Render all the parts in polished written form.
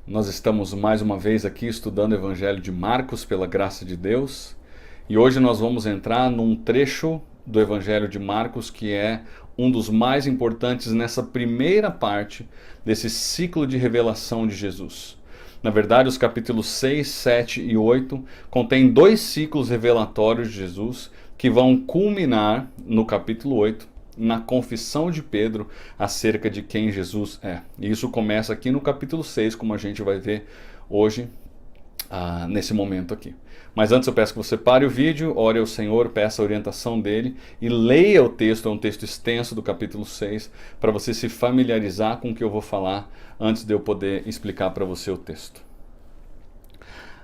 Nós estamos mais uma vez aqui estudando o Evangelho de Marcos pela graça de Deus, e hoje nós vamos entrar num trecho do Evangelho de Marcos que é um dos mais importantes nessa primeira parte desse ciclo de revelação de Jesus. Na verdade, os capítulos 6, 7 e 8 contêm dois ciclos revelatórios de Jesus que vão culminar no capítulo 8, na confissão de Pedro acerca de quem Jesus é. E isso começa aqui no capítulo 6, como a gente vai ver hoje, nesse momento aqui. Mas antes eu peço que você pare o vídeo, ore ao Senhor, peça a orientação dele e leia o texto, é um texto extenso do capítulo 6, para você se familiarizar com o que eu vou falar antes de eu poder explicar para você o texto.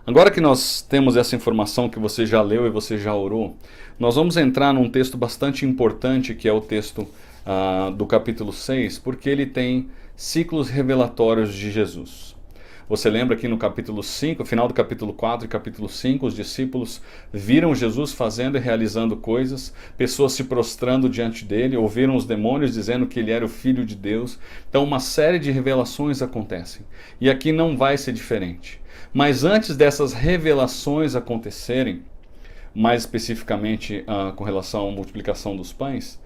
Agora que nós temos essa informação que você já leu e você já orou, nós vamos entrar num texto bastante importante, que é o texto do capítulo 6, porque ele tem ciclos revelatórios de Jesus. Você lembra que no capítulo 5, final do capítulo 4 e capítulo 5, os discípulos viram Jesus fazendo e realizando coisas, pessoas se prostrando diante dele, ouviram os demônios dizendo que ele era o Filho de Deus. Então uma série de revelações acontecem. E aqui não vai ser diferente. Mas antes dessas revelações acontecerem, mais especificamente com relação à multiplicação dos pães,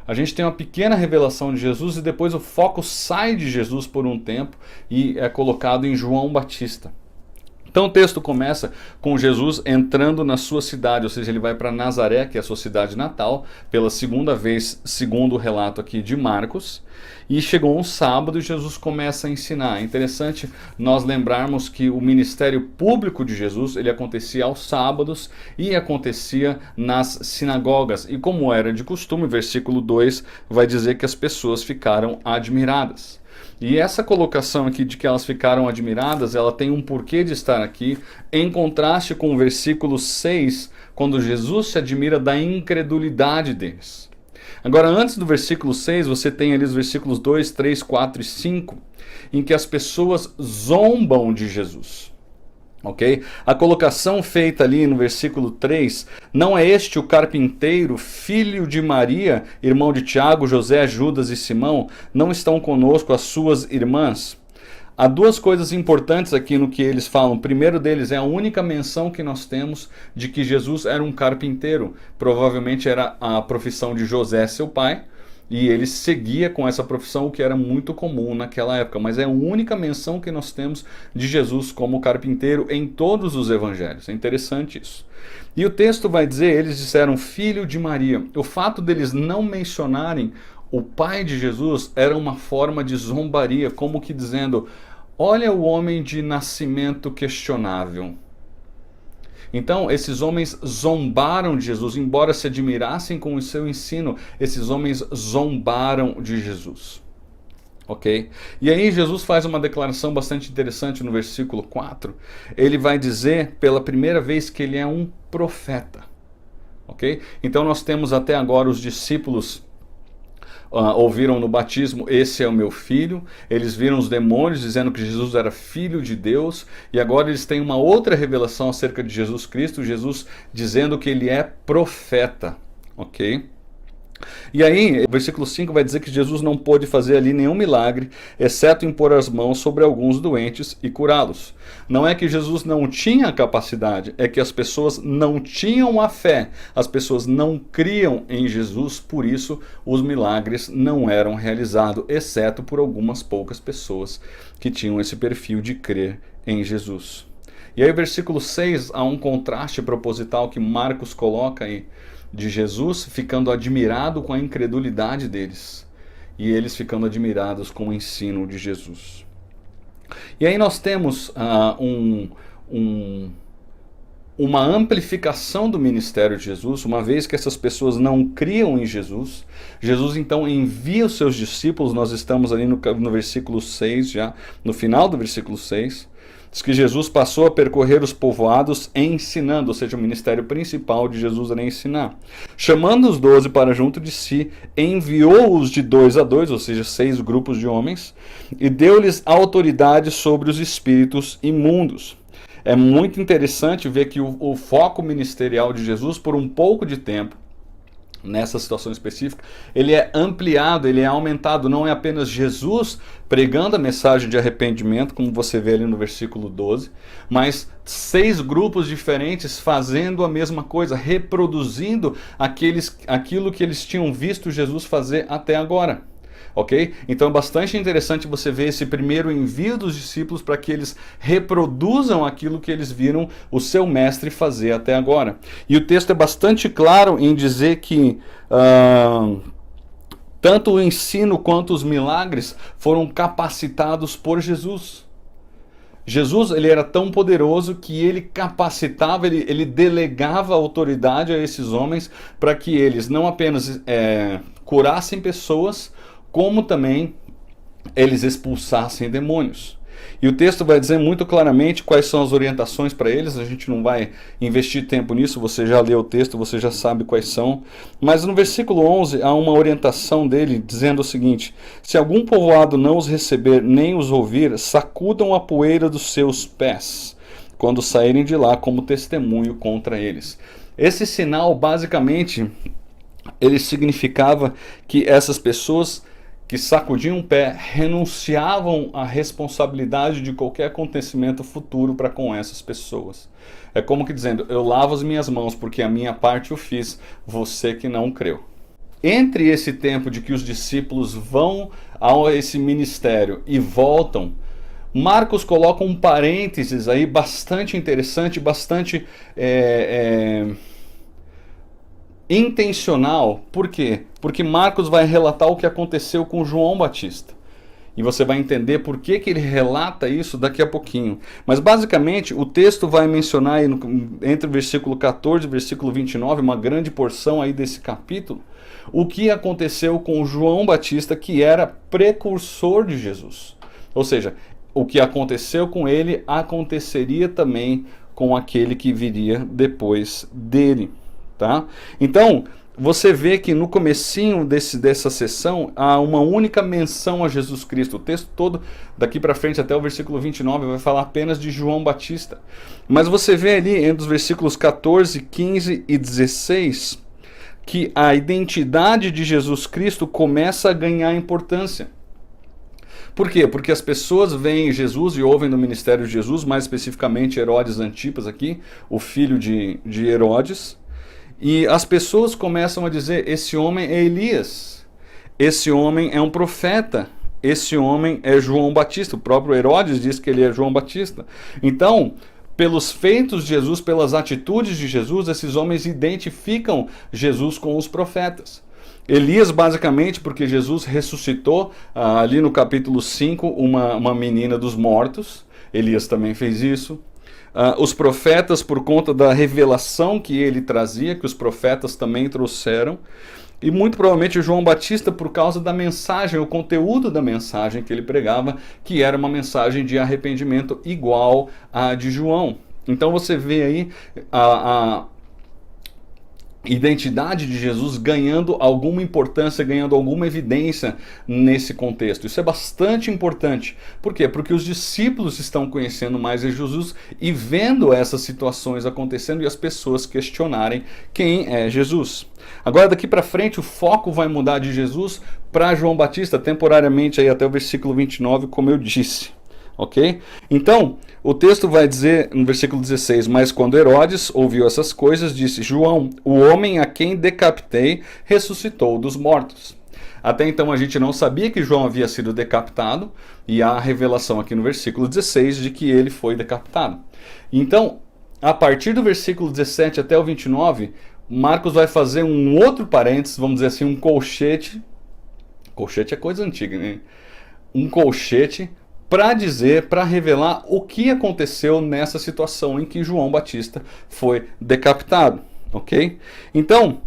a gente tem uma pequena revelação de Jesus e depois o foco sai de Jesus por um tempo e é colocado em João Batista. Então o texto começa com Jesus entrando na sua cidade, ou seja, ele vai para Nazaré, que é a sua cidade natal, pela segunda vez, segundo o relato aqui de Marcos, e chegou um sábado e Jesus começa a ensinar. É interessante nós lembrarmos que o ministério público de Jesus, ele acontecia aos sábados e acontecia nas sinagogas. E como era de costume, versículo 2 vai dizer que as pessoas ficaram admiradas. E essa colocação aqui de que elas ficaram admiradas, ela tem um porquê de estar aqui, em contraste com o versículo 6, quando Jesus se admira da incredulidade deles. Agora, antes do versículo 6, você tem ali os versículos 2, 3, 4 e 5, em que as pessoas zombam de Jesus. Okay? A colocação feita ali no versículo 3, não é este o carpinteiro, filho de Maria, irmão de Tiago, José, Judas e Simão? Não estão conosco as suas irmãs? Há duas coisas importantes aqui no que eles falam. O primeiro deles é a única menção que nós temos de que Jesus era um carpinteiro. Provavelmente era a profissão de José, seu pai. E ele seguia com essa profissão, o que era muito comum naquela época. Mas é a única menção que nós temos de Jesus como carpinteiro em todos os evangelhos. É interessante isso. E o texto vai dizer, eles disseram filho de Maria. O fato deles não mencionarem o pai de Jesus era uma forma de zombaria, como que dizendo, olha o homem de nascimento questionável. Então, esses homens zombaram de Jesus, embora se admirassem com o seu ensino, esses homens zombaram de Jesus. Ok? E aí Jesus faz uma declaração bastante interessante no versículo 4. Ele vai dizer pela primeira vez que ele é um profeta. Ok? Então nós temos até agora os discípulos ouviram no batismo, esse é o meu filho. Eles viram os demônios dizendo que Jesus era filho de Deus. E agora eles têm uma outra revelação acerca de Jesus Cristo. Jesus dizendo que ele é profeta. Ok? E aí, o versículo 5 vai dizer que Jesus não pôde fazer ali nenhum milagre, exceto impor as mãos sobre alguns doentes e curá-los. Não é que Jesus não tinha a capacidade, é que as pessoas não tinham a fé, as pessoas não criam em Jesus, por isso os milagres não eram realizados, exceto por algumas poucas pessoas que tinham esse perfil de crer em Jesus. E aí, o versículo 6, há um contraste proposital que Marcos coloca aí, de Jesus ficando admirado com a incredulidade deles e eles ficando admirados com o ensino de Jesus. E aí nós temos uma amplificação do ministério de Jesus, uma vez que essas pessoas não criam em Jesus. Jesus então envia os seus discípulos, nós estamos ali no versículo 6 já, no final do versículo 6, diz que Jesus passou a percorrer os povoados ensinando, ou seja, o ministério principal de Jesus era ensinar. Chamando os 12 para junto de si, enviou-os de 2 a 2, ou seja, 6 grupos de homens, e deu-lhes autoridade sobre os espíritos imundos. É muito interessante ver que o foco ministerial de Jesus, por um pouco de tempo, nessa situação específica, ele é ampliado, ele é aumentado, não é apenas Jesus pregando a mensagem de arrependimento, como você vê ali no versículo 12, mas 6 grupos diferentes fazendo a mesma coisa, reproduzindo aquilo que eles tinham visto Jesus fazer até agora. Ok? Então é bastante interessante você ver esse primeiro envio dos discípulos para que eles reproduzam aquilo que eles viram o seu mestre fazer até agora. E o texto é bastante claro em dizer que tanto o ensino quanto os milagres foram capacitados por Jesus. Jesus, ele era tão poderoso que ele capacitava, ele delegava autoridade a esses homens para que eles não apenas curassem pessoas, como também eles expulsassem demônios. E o texto vai dizer muito claramente quais são as orientações para eles. A gente não vai investir tempo nisso, você já leu o texto, você já sabe quais são. Mas no versículo 11 há uma orientação dele dizendo o seguinte: se algum povoado não os receber nem os ouvir, sacudam a poeira dos seus pés, quando saírem de lá, como testemunho contra eles. Esse sinal, basicamente, ele significava que essas pessoas que sacudiam o pé renunciavam à responsabilidade de qualquer acontecimento futuro para com essas pessoas. É como que dizendo: eu lavo as minhas mãos porque a minha parte eu fiz, você que não creu. Entre esse tempo de que os discípulos vão a esse ministério e voltam, Marcos coloca um parênteses aí bastante interessante, bastante intencional. Por quê? Porque Marcos vai relatar o que aconteceu com João Batista. E você vai entender por que ele relata isso daqui a pouquinho. Mas basicamente o texto vai mencionar aí entre o versículo 14 e o versículo 29, uma grande porção aí desse capítulo, o que aconteceu com João Batista, que era precursor de Jesus. Ou seja, o que aconteceu com ele aconteceria também com aquele que viria depois dele. Tá? Então, você vê que no comecinho dessa sessão há uma única menção a Jesus Cristo. O texto todo, daqui para frente até o versículo 29, vai falar apenas de João Batista. Mas você vê ali, entre os versículos 14, 15 e 16, que a identidade de Jesus Cristo começa a ganhar importância. Por quê? Porque as pessoas veem Jesus e ouvem no ministério de Jesus, mais especificamente Herodes Antipas aqui, o filho de Herodes. E as pessoas começam a dizer: esse homem é Elias, esse homem é um profeta, esse homem é João Batista. O próprio Herodes diz que ele é João Batista. Então, pelos feitos de Jesus, pelas atitudes de Jesus, esses homens identificam Jesus com os profetas. Elias, basicamente, porque Jesus ressuscitou ali no capítulo 5 uma menina dos mortos. Elias também fez isso. Os profetas, por conta da revelação que ele trazia, que os profetas também trouxeram, e muito provavelmente João Batista por causa da mensagem, o conteúdo da mensagem que ele pregava, que era uma mensagem de arrependimento igual à de João. Então você vê aí a identidade de Jesus ganhando alguma importância, ganhando alguma evidência nesse contexto. Isso é bastante importante. Por quê? Porque os discípulos estão conhecendo mais de Jesus e vendo essas situações acontecendo e as pessoas questionarem quem é Jesus. Agora, daqui para frente, o foco vai mudar de Jesus para João Batista, temporariamente aí até o versículo 29, como eu disse. Ok? Então, o texto vai dizer no versículo 16: mas quando Herodes ouviu essas coisas, disse: João, o homem a quem decapitei, ressuscitou dos mortos. Até então a gente não sabia que João havia sido decapitado, e há a revelação aqui no versículo 16 de que ele foi decapitado. Então, a partir do versículo 17 até o 29, Marcos vai fazer um outro parênteses, vamos dizer assim, um colchete. Colchete é coisa antiga, né? Um colchete para dizer, para revelar o que aconteceu nessa situação em que João Batista foi decapitado, ok? Então,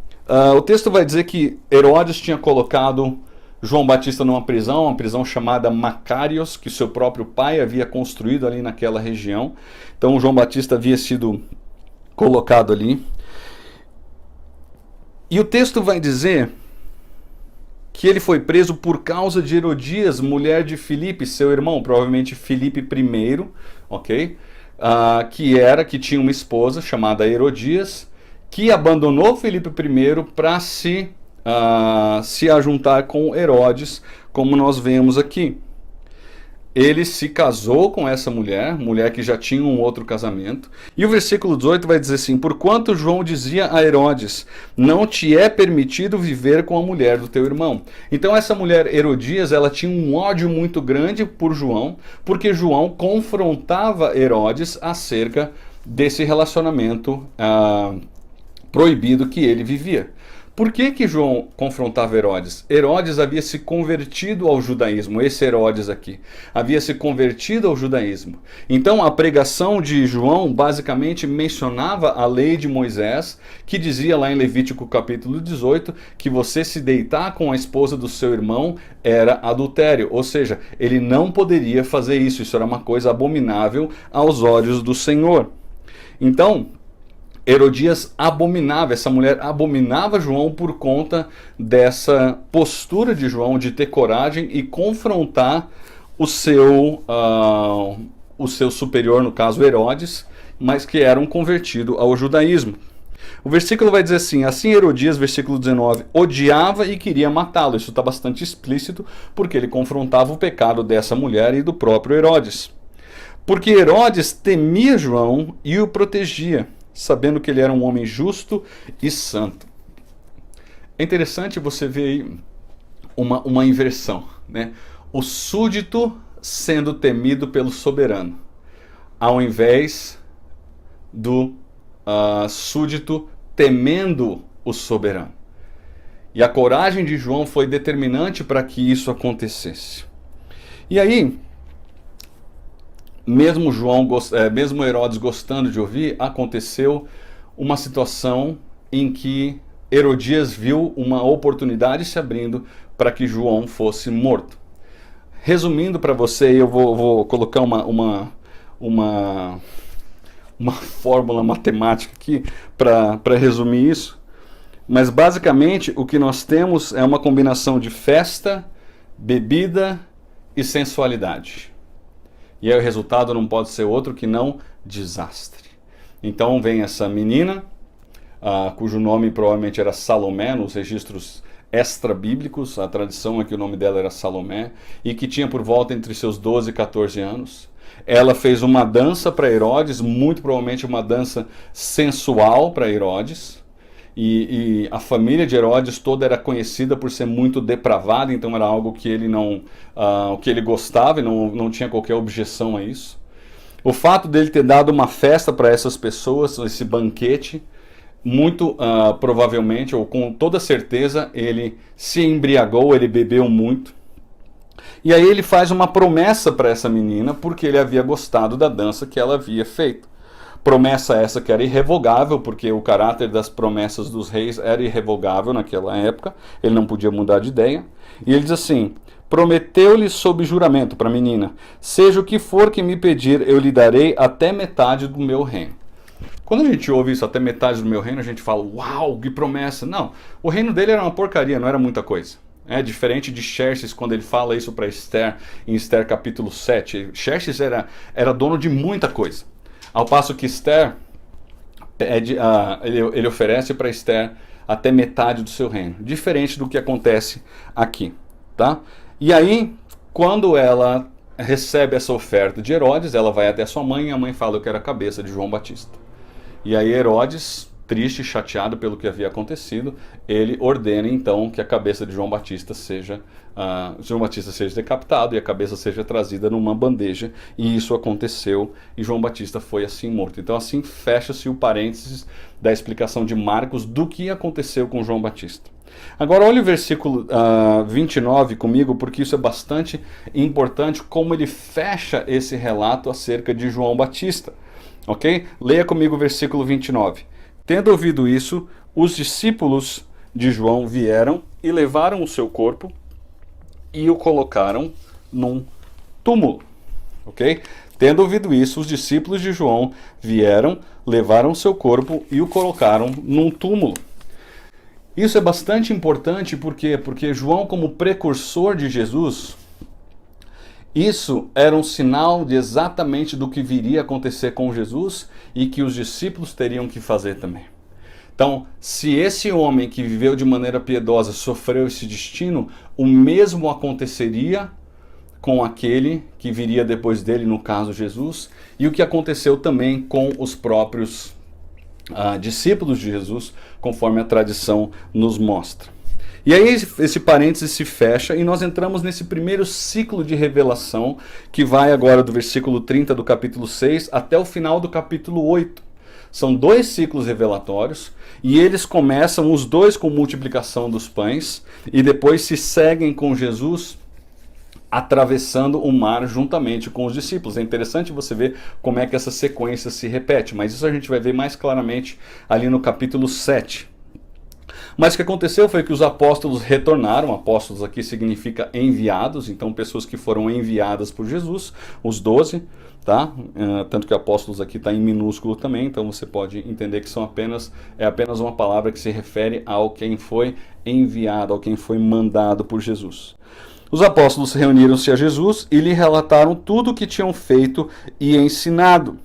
o texto vai dizer que Herodes tinha colocado João Batista numa prisão, uma prisão chamada Macários, que seu próprio pai havia construído ali naquela região. Então, João Batista havia sido colocado ali. E o texto vai dizer que ele foi preso por causa de Herodias, mulher de Filipe, seu irmão, provavelmente Filipe I, ok? Que tinha uma esposa chamada Herodias, que abandonou Filipe I para se ajuntar com Herodes, como nós vemos aqui. Ele se casou com essa mulher que já tinha um outro casamento. E o versículo 18 vai dizer assim: porquanto João dizia a Herodes, não te é permitido viver com a mulher do teu irmão. Então essa mulher Herodias, ela tinha um ódio muito grande por João, porque João confrontava Herodes acerca desse relacionamento proibido que ele vivia. Por que João confrontava Herodes? Herodes havia se convertido ao judaísmo, esse Herodes aqui, havia se convertido ao judaísmo. Então a pregação de João basicamente mencionava a lei de Moisés, que dizia lá em Levítico capítulo 18, que você se deitar com a esposa do seu irmão era adultério, ou seja, ele não poderia fazer isso, isso era uma coisa abominável aos olhos do Senhor. Então, Herodias abominava, essa mulher abominava João por conta dessa postura de João de ter coragem e confrontar o seu superior, no caso Herodes, mas que era um convertido ao judaísmo. O versículo vai dizer assim: assim Herodias, versículo 19, odiava e queria matá-lo. Isso está bastante explícito, porque ele confrontava o pecado dessa mulher e do próprio Herodes. Porque Herodes temia João e o protegia, sabendo que ele era um homem justo e santo. É interessante você ver aí uma inversão, né? O súdito sendo temido pelo soberano, ao invés do súdito temendo o soberano. E a coragem de João foi determinante para que isso acontecesse. E aí, mesmo Herodes gostando de ouvir, aconteceu uma situação em que Herodias viu uma oportunidade se abrindo para que João fosse morto. Resumindo para você, eu vou colocar uma fórmula matemática aqui para resumir isso. Mas basicamente o que nós temos é uma combinação de festa, bebida e sensualidade. E aí o resultado não pode ser outro que não desastre. Então vem essa menina, cujo nome provavelmente era Salomé, nos registros extra-bíblicos, a tradição é que o nome dela era Salomé, e que tinha por volta entre seus 12 e 14 anos. Ela fez uma dança para Herodes, muito provavelmente uma dança sensual para Herodes, e a família de Herodes toda era conhecida por ser muito depravada, então era algo que ele que ele gostava e não tinha qualquer objeção a isso. O fato dele ter dado uma festa para essas pessoas, esse banquete, muito provavelmente, ou com toda certeza, ele se embriagou, ele bebeu muito. E aí ele faz uma promessa para essa menina, porque ele havia gostado da dança que ela havia feito. Promessa essa que era irrevogável, porque o caráter das promessas dos reis era irrevogável naquela época, ele não podia mudar de ideia. E ele diz assim: prometeu-lhe sob juramento para a menina, seja o que for que me pedir, eu lhe darei até metade do meu reino. Quando a gente ouve isso, até metade do meu reino, a gente fala, uau, que promessa. Não, o reino dele era uma porcaria, não era muita coisa. É diferente de Xerxes, quando ele fala isso para Esther, em Esther capítulo 7. Xerxes era dono de muita coisa. Ao passo que Esther, ele oferece para Esther até metade do seu reino. Diferente do que acontece aqui. Tá? E aí, quando ela recebe essa oferta de Herodes, ela vai até sua mãe e a mãe fala, eu quero a cabeça de João Batista. E aí Herodes, triste e chateado pelo que havia acontecido, ele ordena então que a cabeça de João Batista seja decapitado e a cabeça seja trazida numa bandeja, e isso aconteceu e João Batista foi assim morto. Então assim fecha-se o parênteses da explicação de Marcos do que aconteceu com João Batista. Agora olha o versículo 29 comigo, porque isso é bastante importante, como ele fecha esse relato acerca de João Batista. Ok? Leia comigo o versículo 29. Tendo ouvido isso, os discípulos de João vieram e levaram o seu corpo e o colocaram num túmulo. Ok? Tendo ouvido isso, os discípulos de João vieram, levaram o seu corpo e o colocaram num túmulo. Isso é bastante importante, por quê? Porque João, como precursor de Jesus, isso era um sinal de exatamente do que viria a acontecer com Jesus e que os discípulos teriam que fazer também. Então, se esse homem que viveu de maneira piedosa sofreu esse destino, o mesmo aconteceria com aquele que viria depois dele, no caso Jesus, e o que aconteceu também com os próprios discípulos de Jesus, conforme a tradição nos mostra. E aí esse parênteses se fecha e nós entramos nesse primeiro ciclo de revelação, que vai agora do versículo 30 do capítulo 6 até o final do capítulo 8. São 2 ciclos revelatórios e eles começam os dois com multiplicação dos pães e depois se seguem com Jesus atravessando o mar juntamente com os discípulos. É interessante você ver como é que essa sequência se repete, mas isso a gente vai ver mais claramente ali no capítulo 7. Mas o que aconteceu foi que os apóstolos retornaram. Apóstolos aqui significa enviados, então pessoas que foram enviadas por Jesus, os 12, tá? Tanto que apóstolos aqui está em minúsculo também, então você pode entender que é apenas uma palavra que se refere ao quem foi enviado, ao quem foi mandado por Jesus. Os apóstolos reuniram-se a Jesus e lhe relataram tudo o que tinham feito e ensinado.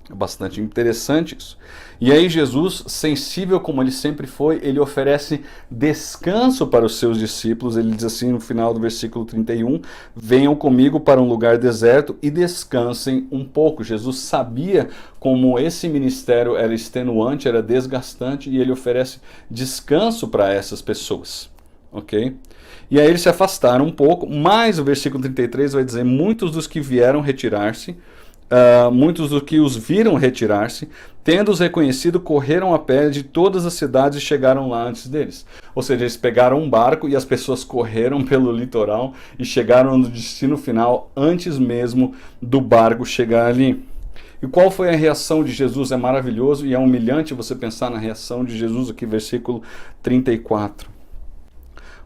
É bastante interessante isso. E aí Jesus, sensível como ele sempre foi, ele oferece descanso para os seus discípulos. Ele diz assim no final do versículo 31, venham comigo para um lugar deserto e descansem um pouco. Jesus sabia como esse ministério era extenuante, era desgastante, e ele oferece descanso para essas pessoas. Ok? E aí eles se afastaram um pouco, mas o versículo 33 vai dizer, muitos dos que vieram retirar-se, muitos dos que os viram retirar-se, tendo-os reconhecido, correram a pé de todas as cidades e chegaram lá antes deles. Ou seja, eles pegaram um barco e as pessoas correram pelo litoral e chegaram no destino final antes mesmo do barco chegar ali. E qual foi a reação de Jesus? É maravilhoso e é humilhante você pensar na reação de Jesus aqui, versículo 34.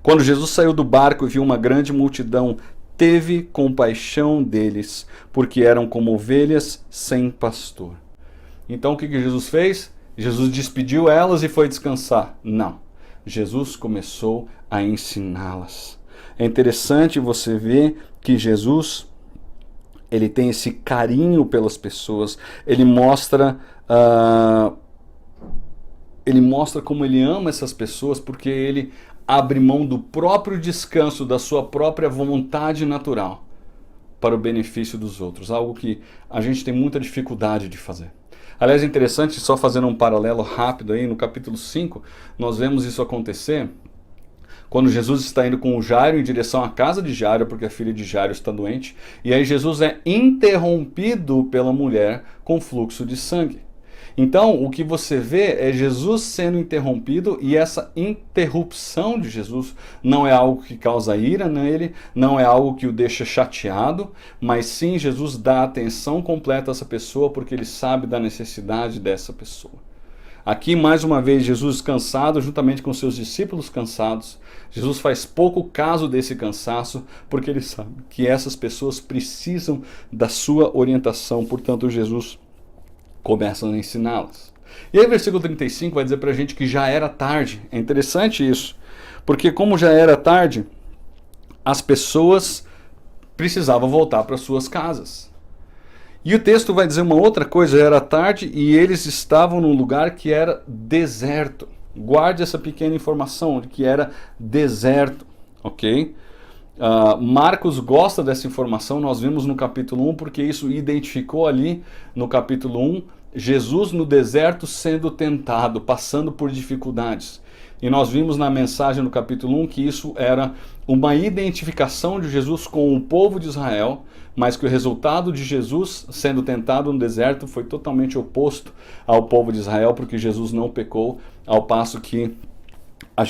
Quando Jesus saiu do barco e viu uma grande multidão, teve compaixão deles, porque eram como ovelhas sem pastor. Então o que Jesus fez? Jesus despediu elas e foi descansar? Não. Jesus começou a ensiná-las. É interessante você ver que Jesus, ele tem esse carinho pelas pessoas, ele mostra como ele ama essas pessoas, porque ele abre mão do próprio descanso, da sua própria vontade natural, para o benefício dos outros. Algo que a gente tem muita dificuldade de fazer. Aliás, é interessante, só fazendo um paralelo rápido aí, no capítulo 5, nós vemos isso acontecer quando Jesus está indo com o Jairo em direção à casa de Jairo, porque a filha de Jairo está doente, e aí Jesus é interrompido pela mulher com fluxo de sangue. Então, o que você vê é Jesus sendo interrompido, e essa interrupção de Jesus não é algo que causa ira nele, não é algo que o deixa chateado, mas sim Jesus dá atenção completa a essa pessoa porque ele sabe da necessidade dessa pessoa. Aqui, mais uma vez, Jesus cansado, juntamente com seus discípulos cansados. Jesus faz pouco caso desse cansaço, porque ele sabe que essas pessoas precisam da sua orientação, portanto, Jesus começa a ensiná-las. E aí o versículo 35 vai dizer pra gente que já era tarde. É interessante isso, porque como já era tarde, as pessoas precisavam voltar para suas casas. E o texto vai dizer uma outra coisa, era tarde e eles estavam num lugar que era deserto. Guarde essa pequena informação de que era deserto, ok? Marcos gosta dessa informação, nós vimos no capítulo 1, porque isso identificou ali no capítulo 1, Jesus no deserto sendo tentado, passando por dificuldades. E nós vimos na mensagem no capítulo 1 que isso era uma identificação de Jesus com o povo de Israel, mas que o resultado de Jesus sendo tentado no deserto foi totalmente oposto ao povo de Israel, porque Jesus não pecou, ao passo que a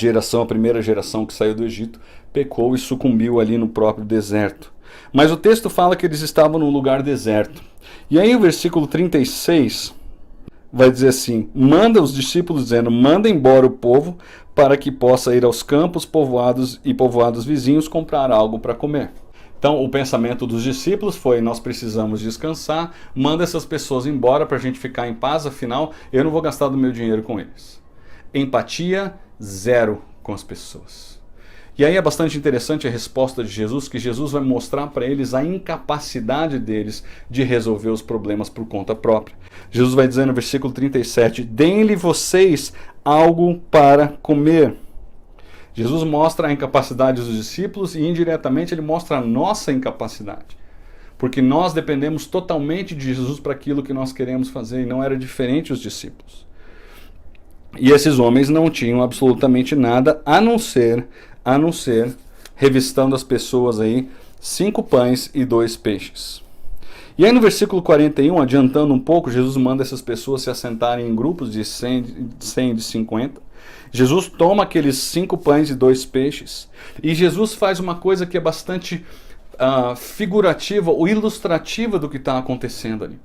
primeira geração que saiu do Egito, pecou e sucumbiu ali no próprio deserto. Mas o texto fala que eles estavam num lugar deserto. E aí o versículo 36 vai dizer assim, manda os discípulos dizendo, manda embora o povo para que possa ir aos campos povoados e povoados vizinhos comprar algo para comer. Então o pensamento dos discípulos foi, nós precisamos descansar, manda essas pessoas embora para a gente ficar em paz, afinal eu não vou gastar do meu dinheiro com eles. Empatia zero com as pessoas. E aí é bastante interessante a resposta de Jesus, que Jesus vai mostrar para eles a incapacidade deles de resolver os problemas por conta própria. Jesus vai dizer no versículo 37, deem-lhe vocês algo para comer. Jesus mostra a incapacidade dos discípulos e indiretamente ele mostra a nossa incapacidade. Porque nós dependemos totalmente de Jesus para aquilo que nós queremos fazer e não era diferente os discípulos. E esses homens não tinham absolutamente nada a não ser revistando as pessoas aí 5 pães e 2 peixes. E aí no versículo 41, adiantando um pouco, Jesus manda essas pessoas se assentarem em grupos de 100 e de 50. Jesus toma aqueles 5 pães e 2 peixes e Jesus faz uma coisa que é bastante figurativa ou ilustrativa do que está acontecendo ali.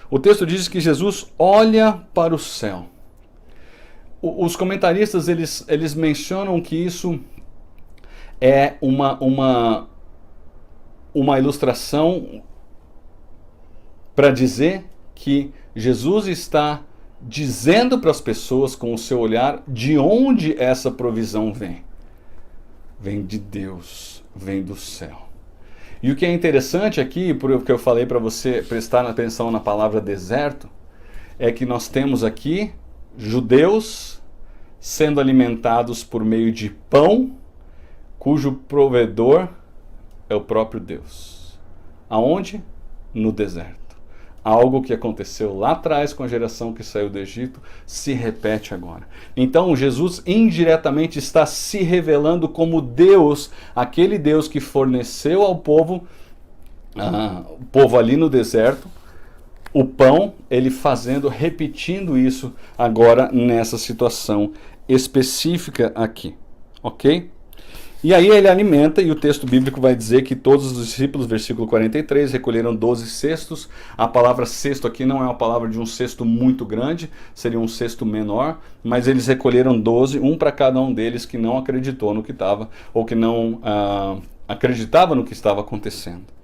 O texto diz que Jesus olha para o céu. Os comentaristas eles mencionam que isso é uma ilustração para dizer que Jesus está dizendo para as pessoas com o seu olhar de onde essa provisão vem. Vem de Deus, vem do céu. E o que é interessante aqui, porque eu falei para você prestar atenção na palavra deserto, é que nós temos aqui judeus sendo alimentados por meio de pão, cujo provedor é o próprio Deus. Aonde? No deserto. Algo que aconteceu lá atrás com a geração que saiu do Egito se repete agora. Então Jesus indiretamente está se revelando como Deus, aquele Deus que forneceu ao povo, o povo ali no deserto, o pão, ele repetindo isso agora nessa situação específica aqui, ok? E aí ele alimenta, e o texto bíblico vai dizer que todos os discípulos, versículo 43, recolheram 12 cestos. A palavra cesto aqui não é uma palavra de um cesto muito grande, seria um cesto menor, mas eles recolheram 12, um para cada um deles que não acreditou no que estava, ou que não acreditava no que estava acontecendo.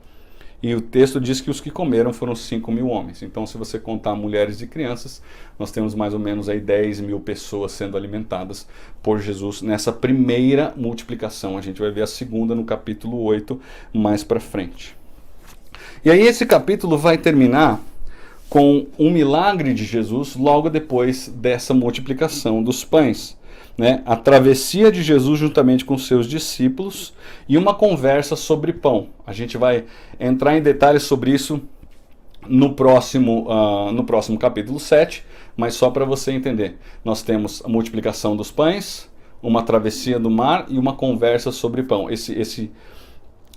E o texto diz que os que comeram foram 5.000 homens. Então, se você contar mulheres e crianças, nós temos mais ou menos aí 10.000 pessoas sendo alimentadas por Jesus nessa primeira multiplicação. A gente vai ver a segunda no capítulo 8, mais para frente. E aí esse capítulo vai terminar com um milagre de Jesus logo depois dessa multiplicação dos pães. Né, a travessia de Jesus juntamente com seus discípulos e uma conversa sobre pão. A gente vai entrar em detalhes sobre isso no próximo capítulo 7, mas só para você entender. Nós temos a multiplicação dos pães, uma travessia do mar e uma conversa sobre pão.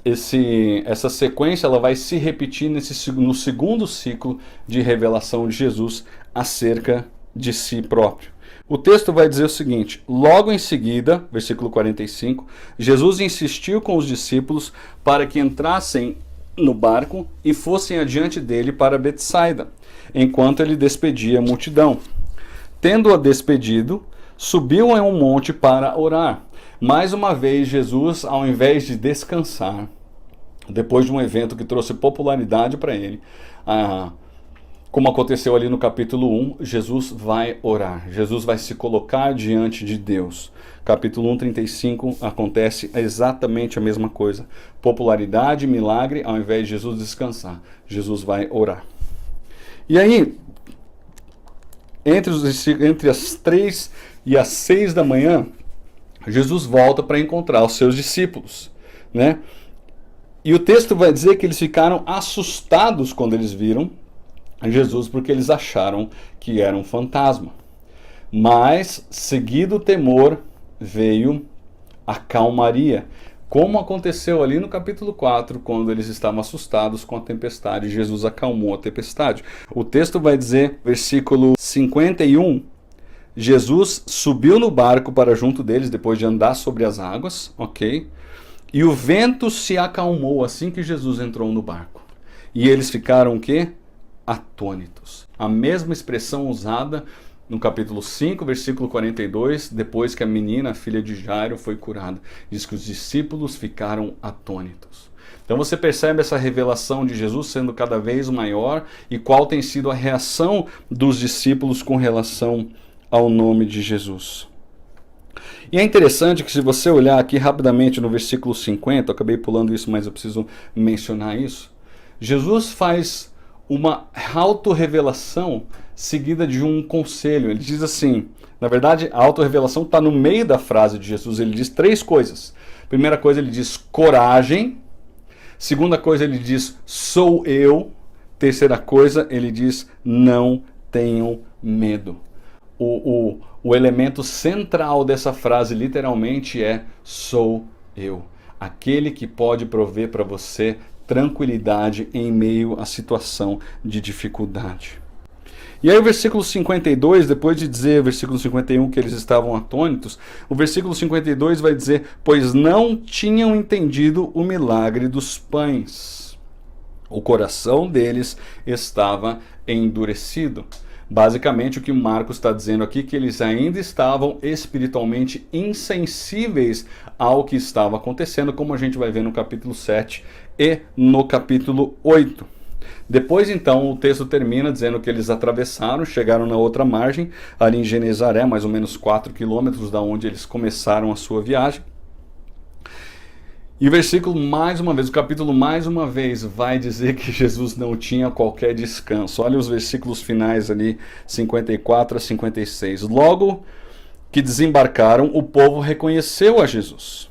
Essa sequência ela vai se repetir no segundo ciclo de revelação de Jesus acerca de si próprio. O texto vai dizer o seguinte: logo em seguida, versículo 45, Jesus insistiu com os discípulos para que entrassem no barco e fossem adiante dele para Betsaida, enquanto ele despedia a multidão. Tendo-a despedido, subiu a um monte para orar. Mais uma vez, Jesus, ao invés de descansar, depois de um evento que trouxe popularidade para ele, como aconteceu ali no capítulo 1, Jesus vai orar. Jesus vai se colocar diante de Deus. Capítulo 1, 35, acontece exatamente a mesma coisa. Popularidade, milagre, ao invés de Jesus descansar. Jesus vai orar. E aí, entre as 3 e as 6 da manhã, Jesus volta para encontrar os seus discípulos, né? E o texto vai dizer que eles ficaram assustados quando eles viram Jesus, porque eles acharam que era um fantasma. Mas, seguido o temor, veio a calmaria. Como aconteceu ali no capítulo 4, quando eles estavam assustados com a tempestade, Jesus acalmou a tempestade. O texto vai dizer, versículo 51, Jesus subiu no barco para junto deles, depois de andar sobre as águas, ok? E o vento se acalmou assim que Jesus entrou no barco. E eles ficaram o quê? Atônitos. A mesma expressão usada no capítulo 5, versículo 42, depois que a menina, a filha de Jairo, foi curada. Diz que os discípulos ficaram atônitos. Então você percebe essa revelação de Jesus sendo cada vez maior e qual tem sido a reação dos discípulos com relação ao nome de Jesus. E é interessante que se você olhar aqui rapidamente no versículo 50, eu acabei pulando isso, mas eu preciso mencionar isso. Jesus faz uma autorrevelação seguida de um conselho. Ele diz assim, na verdade a autorrevelação está no meio da frase de Jesus, ele diz 3 coisas. Primeira coisa ele diz coragem, segunda coisa ele diz sou eu, terceira coisa ele diz não tenham medo. O elemento central dessa frase literalmente é sou eu, aquele que pode prover para você tranquilidade em meio à situação de dificuldade. E aí o versículo 52, depois de dizer o versículo 51 que eles estavam atônitos, o versículo 52 vai dizer, pois não tinham entendido o milagre dos pães. O coração deles estava endurecido. Basicamente o que Marcos está dizendo aqui é que eles ainda estavam espiritualmente insensíveis ao que estava acontecendo, como a gente vai ver no capítulo 7 e no capítulo 8. Depois então o texto termina dizendo que eles atravessaram, chegaram na outra margem, ali em Genezaré, mais ou menos 4 quilômetros da onde eles começaram a sua viagem. E o versículo, mais uma vez, o capítulo mais uma vez vai dizer que Jesus não tinha qualquer descanso. Olha os versículos finais ali, 54 a 56. Logo que desembarcaram, o povo reconheceu a Jesus.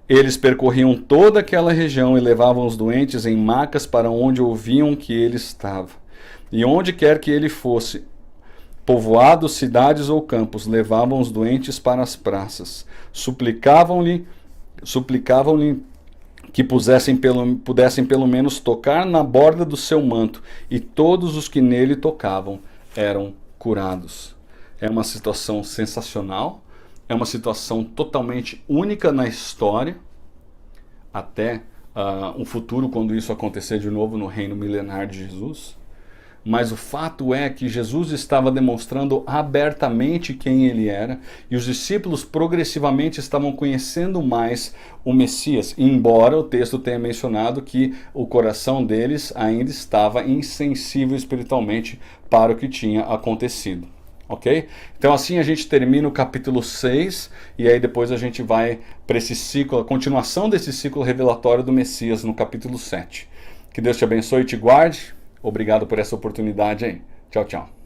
Eles percorriam toda aquela região e levavam os doentes em macas para onde ouviam que ele estava. E onde quer que ele fosse, povoados, cidades ou campos, levavam os doentes para as praças. Suplicavam-lhe que pudessem pelo menos tocar na borda do seu manto, e todos os que nele tocavam eram curados. É uma situação sensacional, é uma situação totalmente única na história, até um futuro quando isso acontecer de novo no reino milenar de Jesus. Mas o fato é que Jesus estava demonstrando abertamente quem ele era, e os discípulos progressivamente estavam conhecendo mais o Messias, embora o texto tenha mencionado que o coração deles ainda estava insensível espiritualmente para o que tinha acontecido. Ok? Então assim a gente termina o capítulo 6, e aí depois a gente vai para esse ciclo, a continuação desse ciclo revelatório do Messias no capítulo 7. Que Deus te abençoe e te guarde. Obrigado por essa oportunidade aí. Tchau, tchau.